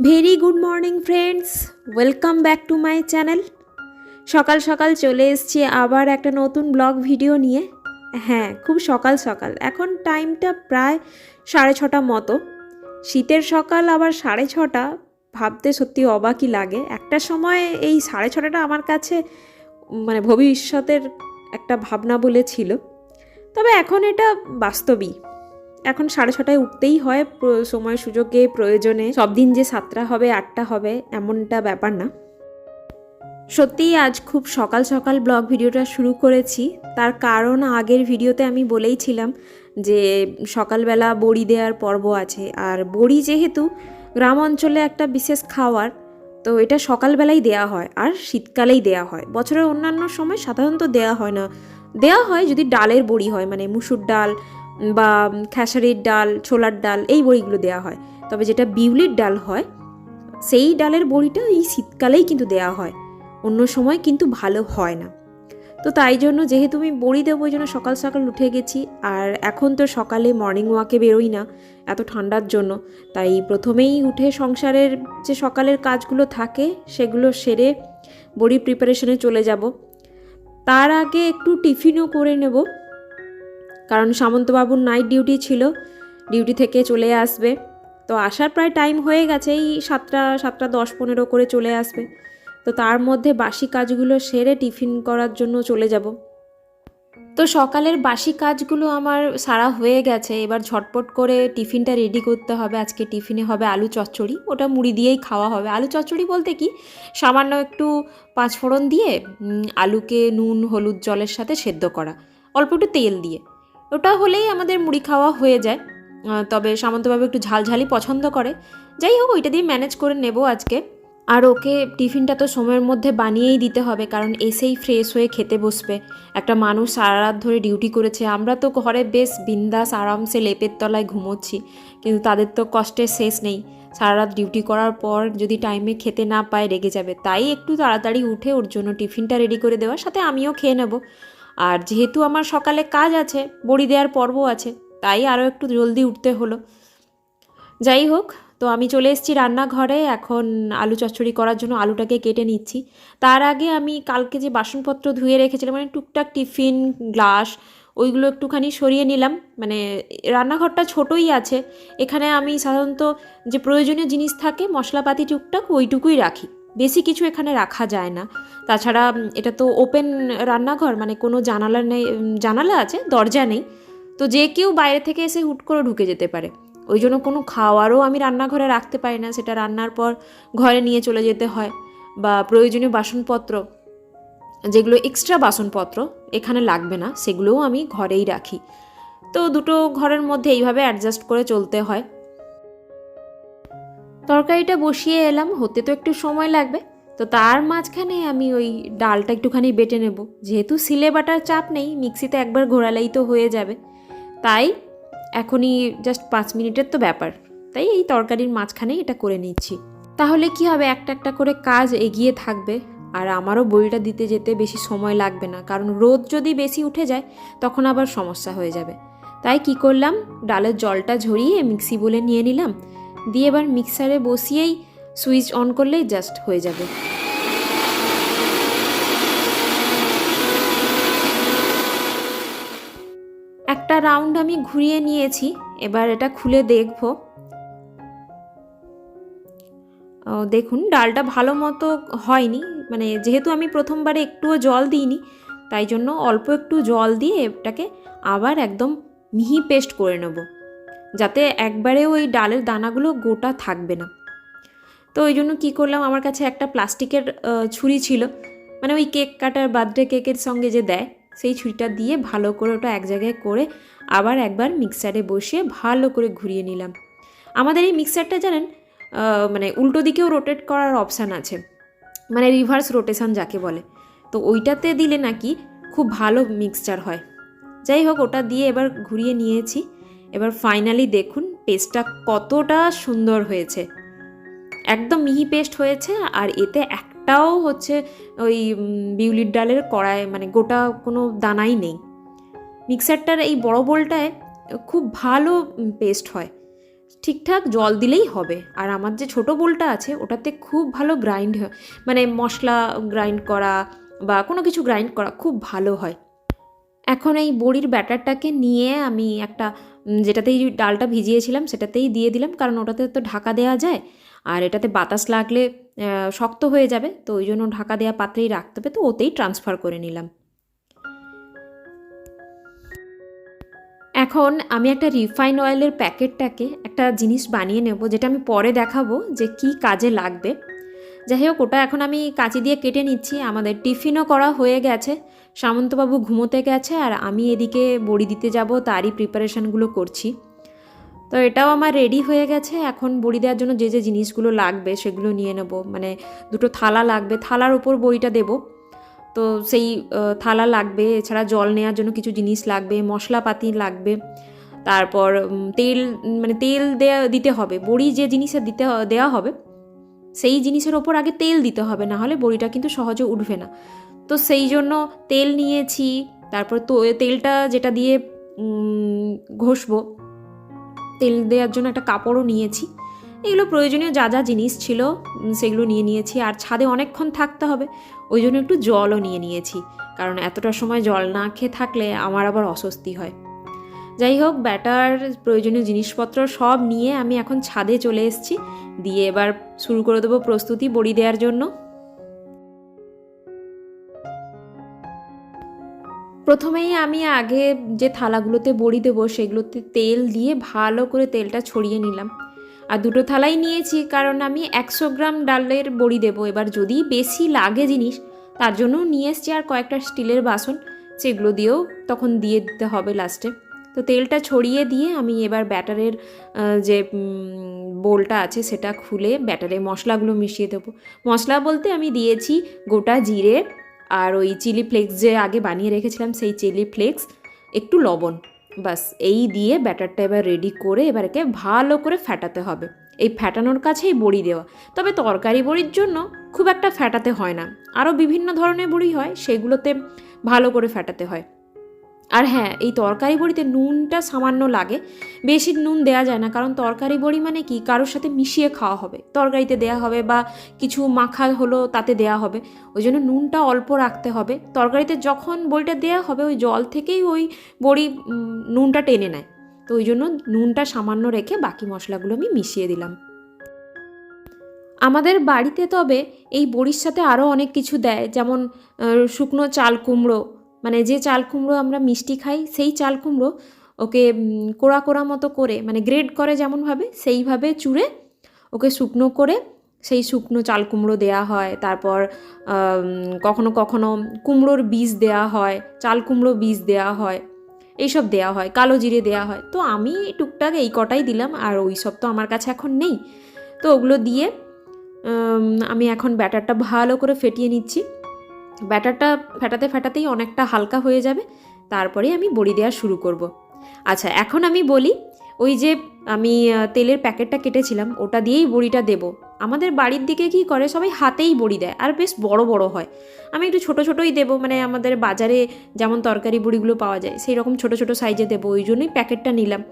Very good morning friends, welcome back to my channel. সকাল সকাল চলে এসেছি আবার একটা নতুন ব্লগ ভিডিও নিয়ে। হ্যাঁ, খুব সকাল সকাল, এখন টাইমটা প্রায় 6:30 মতো। শীতের সকাল আবার 6:30, ভাবতে সত্যি অবাকই লাগে। একটা সময় এই 6:30টা আমার কাছে ভবিষ্যতের একটা ভাবনা বলে ছিল, তবে এখন এটা বাস্তবই। এখন 6:30টায় উঠতেই হয়, সময় সুযোগে প্রয়োজনে। সব দিন যে 7টা হবে 8টা হবে এমনটা ব্যাপার না। সত্যিই আজ খুব সকাল সকাল ব্লগ ভিডিওটা শুরু করেছি, তার কারণ আগের ভিডিওতে আমি বলেইছিলাম যে সকালবেলা বড়ি দেওয়ার পর্ব আছে। আর বড়ি যেহেতু গ্রাম অঞ্চলে একটা বিশেষ খাওয়ার, তো এটা সকালবেলাই দেয়া হয় আর শীতকালেই দেয়া হয়। বছরের অন্যান্য সময় সাধারণত দেয়া হয় না। দেওয়া হয় যদি ডালের বড়ি হয়, মানে মুসুর ডাল বা খেসারির ডাল, ছোলার ডাল, এই বড়িগুলো দেওয়া হয়। তবে যেটা বিউলির ডাল হয়, সেই ডালের বড়িটা এই শীতকালেই কিন্তু দেওয়া হয়, অন্য সময় কিন্তু ভালো হয় না। তো তাই জন্য যেহেতু আমি বড়ি দেবো, ওই জন্য সকাল সকাল উঠে গেছি। আর এখন তো সকালে মর্নিং ওয়াকে বেরোই না এত ঠান্ডার জন্য, তাই প্রথমেই উঠে সংসারের যে সকালের কাজগুলো থাকে সেগুলো সেরে বড়ি প্রিপারেশনে চলে যাব। তার আগে একটু টিফিনও করে নেব, কারণ সামন্তবাবুর নাইট ডিউটি ছিল, ডিউটি থেকে চলে আসবে। তো আসার প্রায় টাইম হয়ে গেছে, এই 7:10-7:15 করে চলে আসবে। তো তার মধ্যে বাসি কাজগুলো সেরে টিফিন করার জন্য চলে যাব। তো সকালের বাসি কাজগুলো আমার সারা হয়ে গেছে, এবার ঝটপট করে টিফিনটা রেডি করতে হবে। আজকে টিফিনে হবে আলু চচ্চড়ি, ওটা মুড়ি দিয়েই খাওয়া হবে। আলু চচ্চড়ি বলতে কি, সামান্য একটু পাঁচফোড়ন দিয়ে আলুকে নুন হলুদ জলের সাথে সেদ্ধ করা, অল্প একটু তেল দিয়ে, ওটা হলেই আমাদের মুড়ি খাওয়া হয়ে যায়। তবে সামন্তবাবু একটু ঝালঝালি পছন্দ করে, যাই হোক ওইটা দিয়ে ম্যানেজ করে নেব আজকে। আর ওকে টিফিনটা তো সময়ের মধ্যে বানিয়েই দিতে হবে, কারণ এসেই ফ্রেশ হয়ে খেতে বসবে। একটা মানুষ সারা রাত ধরে ডিউটি করেছে, আমরা তো ঘরে বেশ বিন্দাস আরামসে লেপের তলায় ঘুমোচ্ছি, কিন্তু তাদের তো কষ্টের শেষ নেই। সারা রাত ডিউটি করার পর যদি টাইমে খেতে না পায় রেগে যাবে, তাই একটু তাড়াতাড়ি উঠে ওর জন্য টিফিনটা রেডি করে দেওয়ার সাথে আমিও খেয়ে নেব। আর যেহেতু আমার সকালে কাজ আছে, বড়ি দেওয়ার পর্ব আছে, তাই আরও একটু জলদি উঠতে হলো। যাই হোক, তো আমি চলে এসেছি রান্নাঘরে। এখন আলু চচ্চড়ি করার জন্য আলুটাকে কেটে নিচ্ছি। তার আগে আমি কালকে যে বাসনপত্র ধুয়ে রেখেছিলাম, মানে টুকটাক টিফিন গ্লাস, ওইগুলো একটুখানি সরিয়ে নিলাম। মানে রান্নাঘরটা ছোটোই আছে, এখানে আমি সাধারণত যে প্রয়োজনীয় জিনিস থাকে মশলাপাতি টুকটাক ওইটুকুই রাখি, বেশি কিছু এখানে রাখা যায় না। তাছাড়া এটা তো ওপেন রান্নাঘর, মানে কোনো জানালা নেই, জানালা আছে দরজা নেই, তো যে কেউ বাইরে থেকে এসে হুট করে ঢুকে যেতে পারে। ওই জন্য কোনো খাওয়ারও আমি রান্নাঘরে রাখতে পারি না, সেটা রান্নার পর ঘরে নিয়ে চলে যেতে হয়। বা প্রয়োজনীয় বাসনপত্র, যেগুলো এক্সট্রা বাসনপত্র এখানে লাগবে না, সেগুলোও আমি ঘরেই রাখি। তো দুটো ঘরের মধ্যে এইভাবে অ্যাডজাস্ট করে চলতে হয়। তরকারিটা বসিয়ে এলাম, হতে তো একটু সময় লাগবে, তো তার মাঝখানে আমি ওই ডালটা একটুখানি বেটে নেব। যেহেতু সিলে বাটার চাপ নেই, মিক্সিতে একবার ঘোরালেই তো হয়ে যাবে, তাই এখনই জাস্ট 5 মিনিটের তো ব্যাপার, তাই এই তরকারির মাঝখানেই এটা করে নিচ্ছি। তাহলে কি হবে, একটা একটা করে কাজ এগিয়ে থাকবে, আর আমারও বড়িটা দিতে যেতে বেশি সময় লাগবে না, কারণ রোদ যদি বেশি উঠে যায় তখন আবার সমস্যা হয়ে যাবে। তাই কি করলাম, ডালের জলটা ঝরিয়ে মিক্সি বলে নিয়ে নিলাম, দিয়ে এবার মিক্সারে বসিয়েই সুইচ অন করলেই জাস্ট হয়ে যাবে। একটা রাউন্ড আমি ঘুরিয়ে নিয়েছি, এবার এটা খুলে দেখব। দেখুন ডালটা ভালো মতো হয়নি, মানে যেহেতু আমি প্রথমবারে একটুও জল দিইনি, তাই জন্য অল্প একটু জল দিয়ে এটাকে আবার একদম মিহি পেস্ট করে নেব, যাতে একবারে ওই ডালের দানাগুলো গোটা থাকবে না। তো ওই জন্য কী করলাম, আমার কাছে একটা প্লাস্টিকের ছুরি ছিল, মানে ওই কেক কাটার বার্থডে কেকের সঙ্গে যে দেয়, সেই ছুরিটা দিয়ে ভালো করে ওটা এক জায়গায় করে আবার একবার মিক্সারে বসিয়ে ভালো করে ঘুরিয়ে নিলাম। আমাদের এই মিক্সারটা জানেন, মানে উল্টো দিকেও রোটেট করার অপশান আছে, মানে রিভার্স রোটেশন যাকে বলে, তো ওইটাতে দিলে নাকি খুব ভালো মিক্সচার হয়। যাই হোক, ওটা দিয়ে এবার ঘুরিয়ে নিয়েছি। এবার ফাইনালি দেখুন পেস্টটা কতটা সুন্দর হয়েছে, একদম মিহি পেস্ট হয়েছে। আর এতে একটাও হচ্ছে ওই বিউলির ডালের কড়াই, মানে গোটা কোনো দানাই নেই। মিক্সারটার এই বড় বোলটায় খুব ভালো পেস্ট হয়, ঠিকঠাক জল দিলেই হবে। আর আমার যে ছোটো বোলটা আছে ওটাতে খুব ভালো গ্রাইন্ড হয়, মানে মশলা গ্রাইন্ড করা বা কোনো কিছু গ্রাইন্ড করা খুব ভালো হয়। এখন এই বড়ির ব্যাটারটাকে নিয়ে আমি একটা যেটাতেই ডালটা ভিজিয়েছিলাম সেটাতেই দিয়ে দিলাম, কারণ ওটাতে তো ঢাকা দেওয়া যায়, আর এটাতে বাতাস লাগলে শক্ত হয়ে যাবে, তো ওই জন্য ঢাকা দেওয়া পাত্রেই রাখতে হবে, তো ওতেই ট্রান্সফার করে নিলাম। এখন আমি একটা রিফাইন অয়েলের প্যাকেটটাকে একটা জিনিস বানিয়ে নেব, যেটা আমি পরে দেখাবো যে কি কাজে লাগবে। যাই হোক, ওটা এখন আমি কাঁচি দিয়ে কেটে নিচ্ছি। আমাদের টিফিনও করা হয়ে গেছে, সামন্তবাবু ঘুমোতে গেছে, আর আমি এদিকে বড়ি দিতে যাব তারই প্রিপারেশানগুলো করছি। তো এটাও আমার রেডি হয়ে গেছে। এখন বড়ি দেওয়ার জন্য যে যে জিনিসগুলো লাগবে সেগুলো নিয়ে নেব। মানে দুটো থালা লাগবে, থালার উপর বড়িটা দেব, তো সেই থালা লাগবে। এছাড়া জল নেওয়ার জন্য কিছু জিনিস লাগবে, মশলাপাতি লাগবে, তারপর তেল, মানে তেল দিতে হবে। বড়ি যে জিনিসে দেওয়া হবে সেই জিনিসের ওপর আগে তেল দিতে হবে, না হলে বড়িটা কিন্তু সহজে উঠবে না। তো সেই জন্য তেল নিয়েছি, তারপর তো তেলটা যেটা দিয়ে ঘষবো, তেল দেওয়ার জন্য একটা কাপড়ও নিয়েছি। এগুলো প্রয়োজনীয় যা যা জিনিস ছিল সেগুলো নিয়ে নিয়েছি। আর ছাদে অনেকক্ষণ থাকতে হবে, ওই জন্য একটু জলও নিয়ে নিয়েছি, কারণ এতটা সময় জল না খেয়ে থাকলে আমার আবার অস্বস্তি হয়। যাই হোক, ব্যাটার প্রয়োজনীয় জিনিসপত্র সব নিয়ে আমি এখন ছাদে চলে এসেছি, দিয়ে এবার শুরু করে দেবো প্রস্তুতি বড়ি দেওয়ার জন্য। প্রথমেই আমি আগে যে থালাগুলোতে বড়ি দেবো সেগুলোতে তেল দিয়ে ভালো করে তেলটা ছড়িয়ে নিলাম। আর দুটো থালাই নিয়েছি, কারণ আমি 100 গ্রাম ডালের বড়ি দেবো। এবার যদি বেশি লাগে জিনিস, তার জন্যও নিয়ে এসছি আর কয়েকটা স্টিলের বাসন, সেগুলো দিয়েও তখন দিয়ে দিতে হবে লাস্টে। তো তেলটা ছড়িয়ে দিয়ে আমি এবার ব্যাটারের যে বোলটা আছে সেটা খুলে ব্যাটারে মশলাগুলো মিশিয়ে দেবো। মশলা বলতে আমি দিয়েছি গোটা জিরে, আর ওই চিলি ফ্লেক্স যে আগে বানিয়ে রেখেছিলাম সেই চিলি ফ্লেক্স, একটু লবণ, বাস এই দিয়ে ব্যাটারটা এবার রেডি করে এবার একে ভালো করে ফ্যাটাতে হবে। এই ফ্যাটানোর কাছেই বড়ি দেওয়া, তবে তরকারি বড়ির জন্য খুব একটা ফ্যাটাতে হয় না। আরও বিভিন্ন ধরনের বড়ি হয়, সেগুলোতে ভালো করে ফ্যাটাতে হয়। আর হ্যাঁ, এই তরকারি বড়িতে নুনটা সামান্য লাগে, বেশি নুন দেওয়া যায় না, কারণ তরকারি বড়ি মানে কি কারোর সাথে মিশিয়ে খাওয়া হবে, তরকারিতে দেওয়া হবে বা কিছু মাখা হলো তাতে দেওয়া হবে, ওই জন্য নুনটা অল্প রাখতে হবে। তরকারিতে যখন বড়িটা দেওয়া হবে ওই জল থেকেই ওই বড়ি নুনটা টেনে নেয়, তো ওই জন্য নুনটা সামান্য রেখে বাকি মশলাগুলো আমি মিশিয়ে দিলাম। আমাদের বাড়িতে তবে এই বড়ির সাথে আরও অনেক কিছু দেয়, যেমন শুকনো চাল কুমড়ো, মানে যে চাল কুমড়ো আমরা মিষ্টি খাই সেই চাল কুমড়ো, ওকে কোড়া কোড়া মতো করে, মানে গ্রেড করে যেমনভাবে সেইভাবে চুড়ে ওকে শুকনো করে সেই শুকনো চাল কুমড়ো দেওয়া হয়। তারপর কখনো কখনো কুমড়োর বীজ দেওয়া হয়, চাল কুমড়ো বীজ দেওয়া হয়, এইসব দেওয়া হয়, কালো জিরে দেওয়া হয়। তো আমি টুকটাক এই কটাই দিলাম, আর ওই সব তো আমার কাছে এখন নেই। তো ওগুলো দিয়ে আমি এখন ব্যাটারটা ভালো করে ফেটিয়ে নিচ্ছি। ব্যাটারটা ফেটাতে ফেটাতেই অনেকটা হালকা হয়ে যাবে, তারপরে আমি বড়ি দেওয়া শুরু করব। আচ্ছা, এখন আমি বলি, ওই যে আমি তেলের প্যাকেটটা কেটেছিলাম ওটা দিয়েই বড়িটা দেব। আমাদের বাড়ির দিকে কি করে, সবাই হাতেই বড়ি দেয়, আর বেশ বড় বড় হয়। আমি একটু ছোট ছোটই দেব, মানে আমাদের বাজারে যেমন তরকারি বড়িগুলো পাওয়া যায় সেই রকম ছোট ছোট সাইজে দেবো, ওই জন্যই প্যাকেটটা নিলাম।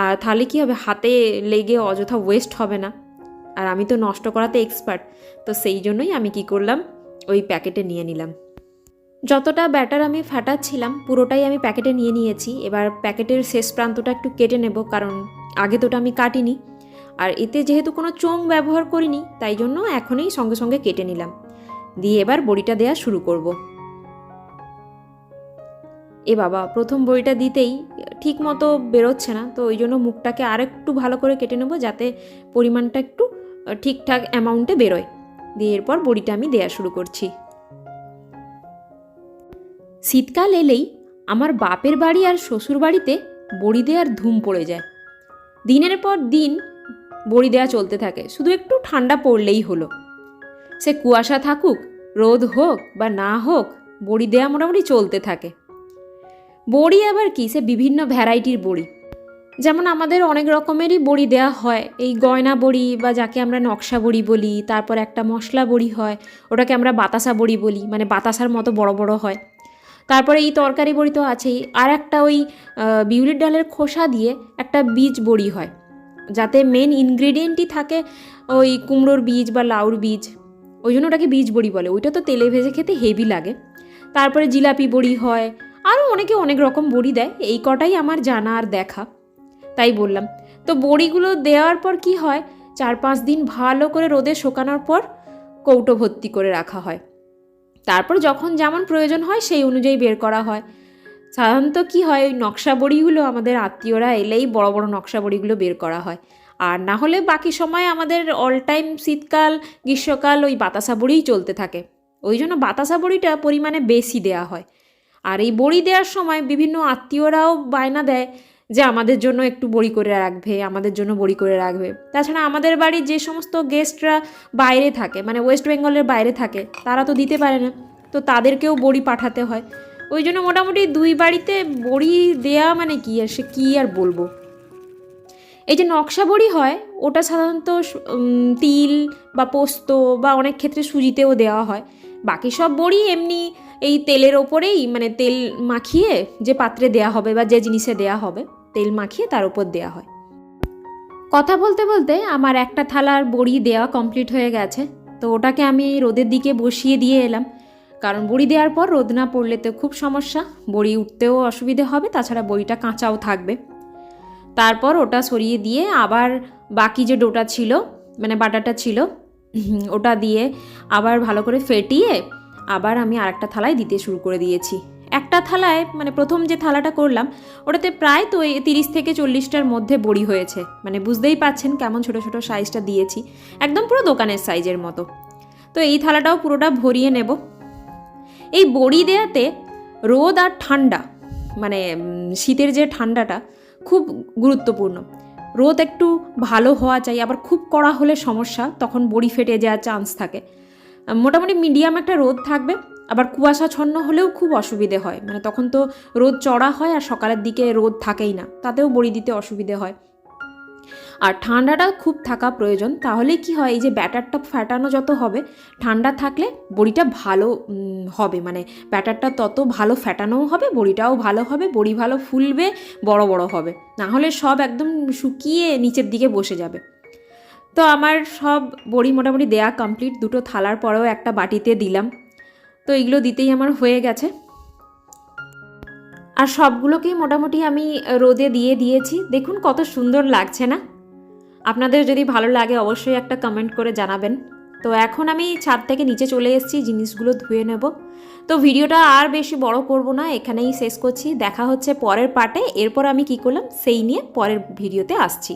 আর তাহলে কী হবে, হাতে লেগে অযথা ওয়েস্ট হবে না, আর আমি তো নষ্ট করাতে এক্সপার্ট, তো সেই জন্যই আমি কি করলাম, ওই প্যাকেটে নিয়ে নিলাম। যতটা ব্যাটার আমি ফাটাচ্ছিলাম পুরোটাই আমি প্যাকেটে নিয়ে নিয়েছি। এবার প্যাকেটের শেষ প্রান্তটা একটু কেটে নেব, কারণ আগে তোটা আমি কাটিনি, আর এতে যেহেতু কোনো চোঙ ব্যবহার করিনি তাই জন্য এখনই সঙ্গে সঙ্গে কেটে নিলাম। দিয়ে এবার বড়িটা দেওয়া শুরু করব। এ বাবা, প্রথম বড়িটা দিতেই ঠিক মতো বেরোচ্ছে না, তো ওই জন্য মুখটাকে আরেকটু ভালো করে কেটে নেব, যাতে পরিমাণটা একটু ঠিকঠাক অ্যামাউন্টে বেরোয়। দিয়ে এরপর বড়িটা আমি দেওয়া শুরু করছি। শীতকাল এলেই আমার বাপের বাড়ি আর শ্বশুর বাড়িতে বড়ি দেওয়ার ধুম পড়ে যায়। দিনের পর দিন বড়ি দেওয়া চলতে থাকে, শুধু একটু ঠান্ডা পড়লেই হলো। সে কুয়াশা থাকুক, রোদ হোক বা না হোক, বড়ি দেওয়া মোটামুটি চলতে থাকে। বড়ি আবার কি, সে বিভিন্ন ভ্যারাইটির বড়ি, যেমন আমাদের অনেক রকমেরই বড়ি দেওয়া হয়। এই গয়না বড়ি বা যাকে আমরা নকশা বড়ি বলি, তারপর একটা মশলা বড়ি হয়, ওটাকে আমরা বাতাসা বড়ি বলি, মানে বাতাসার মতো বড় বড় হয়। তারপরে এই তরকারি বড়ি তো আছেই, আর একটা ওই বিউলির ডালের খোসা দিয়ে একটা বীজ বড়ি হয়, যাতে মেন ইনগ্রেডিয়েন্টই থাকে ওই কুমড়োর বীজ বা লাউর বীজ, ওই জন্য ওটাকে বীজ বড়ি বলে। ওইটা তো তেলে ভেজে খেতে হেভি লাগে। তারপরে জিলাপি বড়ি হয়, আরও অনেকে অনেক রকম বড়ি দেয়, এই কটাই আমার জানা আর দেখা, তাই বললাম। তো বড়িগুলো দেওয়ার পর কি হয়, 4-5 দিন ভালো করে রোদে শুকানোর পর কৌটো ভর্তি করে রাখা হয়। তারপর যখন যেমন প্রয়োজন হয় সেই অনুযায়ী বের করা হয়। সাধারণত কি হয়, ওই নকশা বড়িগুলো আমাদের আত্মীয়রা এলেই বড় বড় নকশা বড়িগুলো বের করা হয়, আর না হলে বাকি সময় আমাদের অল টাইম শীতকাল গ্রীষ্মকাল ওই বাতাসা বড়িই চলতে থাকে। ওই জন্য বাতাসা বড়িটা পরিমাণে বেশি দেয়া হয়। আর এই বড়ি দেওয়ার সময় বিভিন্ন আত্মীয়রাও বায়না দেয় যে আমাদের জন্য একটু বড়ি করে রাখবে, আমাদের জন্য বড়ি করে রাখবে। তাছাড়া আমাদের বাড়ির যে সমস্ত গেস্টরা বাইরে থাকে, মানে ওয়েস্ট বেঙ্গলের বাইরে থাকে, তারা তো দিতে পারে না, তো তাদেরকেও বড়ি পাঠাতে হয়। ওই জন্য মোটামুটি 2 বাড়িতে বড়ি দেয়া মানে কি আর সে কী আর বলবো। এই যে নকশা বড়ি হয় ওটা সাধারণত তিল বা পোস্ত বা অনেক ক্ষেত্রে সুজিতেও দেওয়া হয়। বাকি সব বড়ি এমনি এই তেলের ওপরেই, মানে তেল মাখিয়ে যে পাত্রে দেয়া হবে বা যে জিনিসে দেয়া হবে তেল মাখিয়ে তার উপর দেয়া হয়। কথা বলতে বলতে আমার একটা থালার বড়ি দেওয়া কমপ্লিট হয়ে গেছে, তো ওটাকে আমি রোদের দিকে বসিয়ে দিয়ে এলাম, কারণ বড়ি দেওয়ার পর রোদ না পড়লে তো খুব সমস্যা, বড়ি উঠতেও অসুবিধে হবে, তাছাড়া বড়িটা কাঁচাও থাকবে। তারপর ওটা সরিয়ে দিয়ে আবার বাকি যে ডোটা ছিল, মানে বাটাটা ছিল, ওটা দিয়ে আবার ভালো করে ফেটিয়ে আবার আমি আরেকটা থালায় দিতে শুরু করে দিয়েছি। একটা থালায়, মানে প্রথম যে থালাটা করলাম ওটাতে প্রায় তো 30 থেকে 40টার মধ্যে বড়ি হয়েছে, মানে বুঝতেই পাচ্ছেন কেমন ছোটো ছোটো সাইজটা দিয়েছি, একদম পুরো দোকানের সাইজের মতো। তো এই থালাটাও পুরোটা ভরিয়ে নেব। এই বড়ি দেয়াতে রোদ আর ঠান্ডা, মানে শীতের যে ঠান্ডাটা খুব গুরুত্বপূর্ণ। রোদ একটু ভালো হওয়া চাই, আবার খুব কড়া হলে সমস্যা, তখন বড়ি ফেটে যাওয়ার চান্স থাকে। মোটামুটি মিডিয়াম একটা রোদ থাকবে, আবার কুয়াশাচ্ছন্ন হলেও খুব অসুবিধে হয়, মানে তখন তো রোদ চড়া হয় আর সকালের দিকে রোদ থাকেই না, তাতেও বড়ি দিতে অসুবিধে হয়। আর ঠান্ডাটা খুব থাকা প্রয়োজন, তাহলে কি হয়, এই যে ব্যাটারটা ফ্যাটানো যত হবে, ঠান্ডা থাকলে বড়িটা ভালো হবে, মানে ব্যাটারটা তত ভালো ফ্যাটানোও হবে, বড়িটাও ভালো হবে, বড়ি ভালো ফুলবে, বড় বড় হবে, না হলে সব একদম শুকিয়ে নিচের দিকে বসে যাবে। তো আমার সব বড়ি মোটামুটি দেয়া কমপ্লিট, 2টো থালার পরেও একটা বাটিতে দিলাম, তো এগুলো দিতেই আমার হয়ে গেছে। আর সবগুলোকেই মোটামুটি আমি রোদে দিয়ে দিয়েছি, দেখুন কত সুন্দর লাগছে না? আপনাদের যদি ভালো লাগে অবশ্যই একটা কমেন্ট করে জানাবেন। তো এখন আমি ছাদ থেকে নিচে চলে এসেছি, জিনিসগুলো ধুয়ে নেব। তো ভিডিওটা আর বেশি বড় করব না, এখানেই শেষ করছি। দেখা হচ্ছে পরের পার্টে, এরপর আমি কি করলাম সেই নিয়ে পরের ভিডিওতে আসছি।